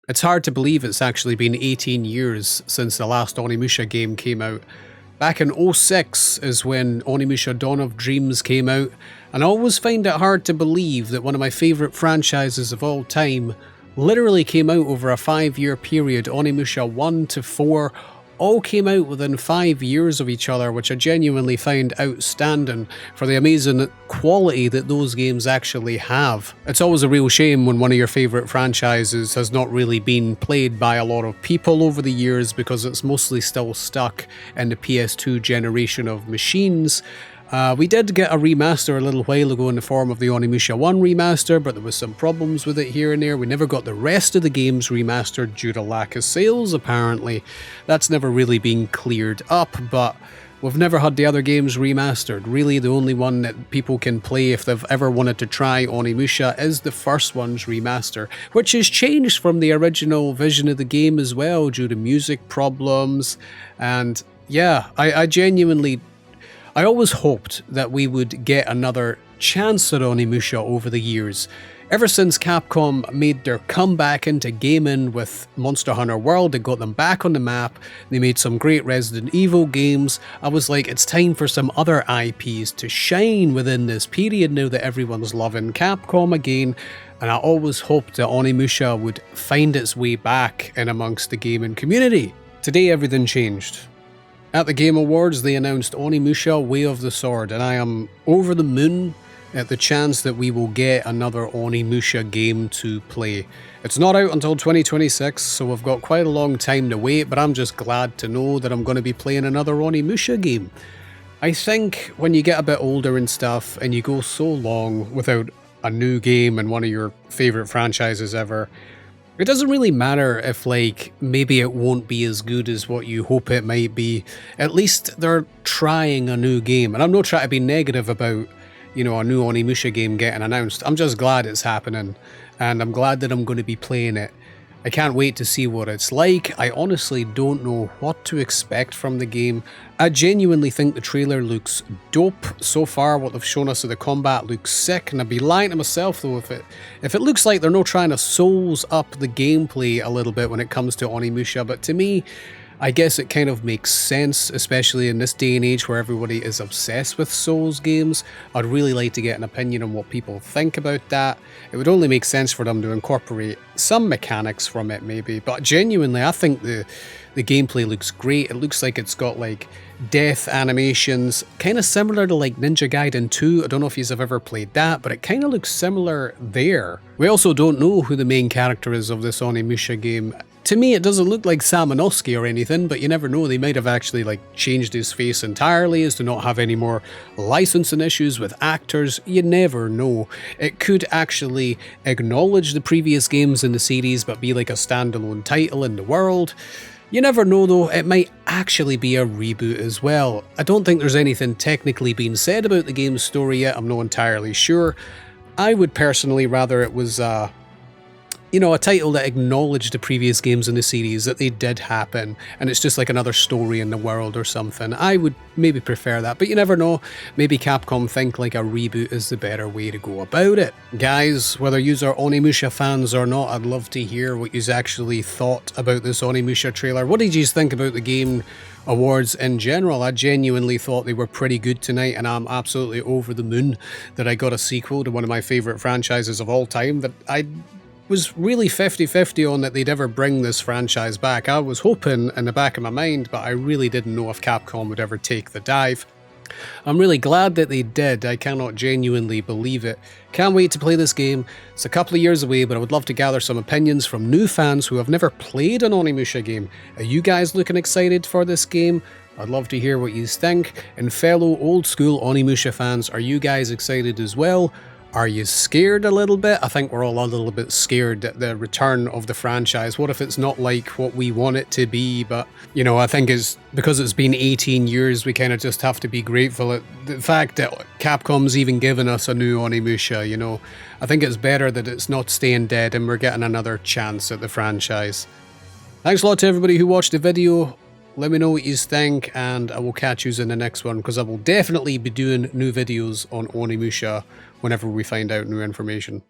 It's hard to believe it's actually been 18 years since the last Onimusha game came out. Back in '06 is when Onimusha Dawn of Dreams came out, and I always find it hard to believe that one of my favourite franchises of all time literally came out over a 5-year period. Onimusha 1 to 4 all came out within 5 years of each other, which I genuinely find outstanding for the amazing quality that those games actually have. It's always a real shame when one of your favourite franchises has not really been played by a lot of people over the years because it's mostly still stuck in the PS2 generation of machines. We did get a remaster a little while ago in the form of the Onimusha 1 remaster, but there was some problems with it here and there. We never got the rest of the games remastered due to lack of sales, apparently. That's never really been cleared up, but we've never had the other games remastered. Really, the only one that people can play if they've ever wanted to try Onimusha is the first one's remaster, which has changed from the original vision of the game as well due to music problems. And yeah, I always hoped that we would get another chance at Onimusha over the years. Ever since Capcom made their comeback into gaming with Monster Hunter World, they got them back on the map, they made some great Resident Evil games. I was like, it's time for some other IPs to shine within this period now that everyone's loving Capcom again, and I always hoped that Onimusha would find its way back in amongst the gaming community. Today everything changed. At the Game Awards, they announced Onimusha Way of the Sword, and I am over the moon at the chance that we will get another Onimusha game to play. It's not out until 2026, so we've got quite a long time to wait, but I'm just glad to know that I'm going to be playing another Onimusha game. I think when you get a bit older and stuff, and you go so long without a new game in one of your favourite franchises ever, it doesn't really matter if, like, maybe it won't be as good as what you hope it might be. At least they're trying a new game. And I'm not trying to be negative about, a new Onimusha game getting announced. I'm just glad it's happening. And I'm glad that I'm going to be playing it. I can't wait to see what it's like. I honestly don't know what to expect from the game. I genuinely think the trailer looks dope. So far, what they've shown us of the combat looks sick, and I'd be lying to myself though if it looks like they're not trying to souls up the gameplay a little bit when it comes to Onimusha, but to me, I guess it kind of makes sense, especially in this day and age where everybody is obsessed with Souls games. I'd really like to get an opinion on what people think about that. It would only make sense for them to incorporate some mechanics from it maybe, but genuinely I think the gameplay looks great. It looks like it's got like death animations, kind of similar to like Ninja Gaiden 2. I don't know if you've ever played that, but it kind of looks similar there. We also don't know who the main character is of this Onimusha game. To me, it doesn't look like Samanosuke or anything, but you never know. They might have actually like changed his face entirely as to not have any more licensing issues with actors. You never know. It could actually acknowledge the previous games in the series, but be like a standalone title in the world. You never know though, it might actually be a reboot as well. I don't think there's anything technically being said about the game's story yet, I'm not entirely sure. I would personally rather it was a title that acknowledged the previous games in the series, that they did happen, and it's just like another story in the world or something. I would maybe prefer that, but you never know. Maybe Capcom think like a reboot is the better way to go about it. Guys, whether yous are Onimusha fans or not, I'd love to hear what yous actually thought about this Onimusha trailer. What did yous think about the Game Awards in general? I genuinely thought they were pretty good tonight, and I'm absolutely over the moon that I got a sequel to one of my favourite franchises of all time that I was really 50-50 on that they'd ever bring this franchise back. I was hoping in the back of my mind, but I really didn't know if Capcom would ever take the dive. I'm really glad that they did. I cannot genuinely believe it. Can't wait to play this game. It's a couple of years away, but I would love to gather some opinions from new fans who have never played an Onimusha game. Are you guys looking excited for this game? I'd love to hear what you think. And fellow old school Onimusha fans, are you guys excited as well? Are you scared a little bit? I think we're all a little bit scared at the return of the franchise. What if it's not like what we want it to be? But, I think it's because it's been 18 years, we kind of just have to be grateful at the fact that Capcom's even given us a new Onimusha, I think it's better that it's not staying dead and we're getting another chance at the franchise. Thanks a lot to everybody who watched the video. Let me know what you think, and I will catch you in the next one, because I will definitely be doing new videos on Onimusha whenever we find out new information.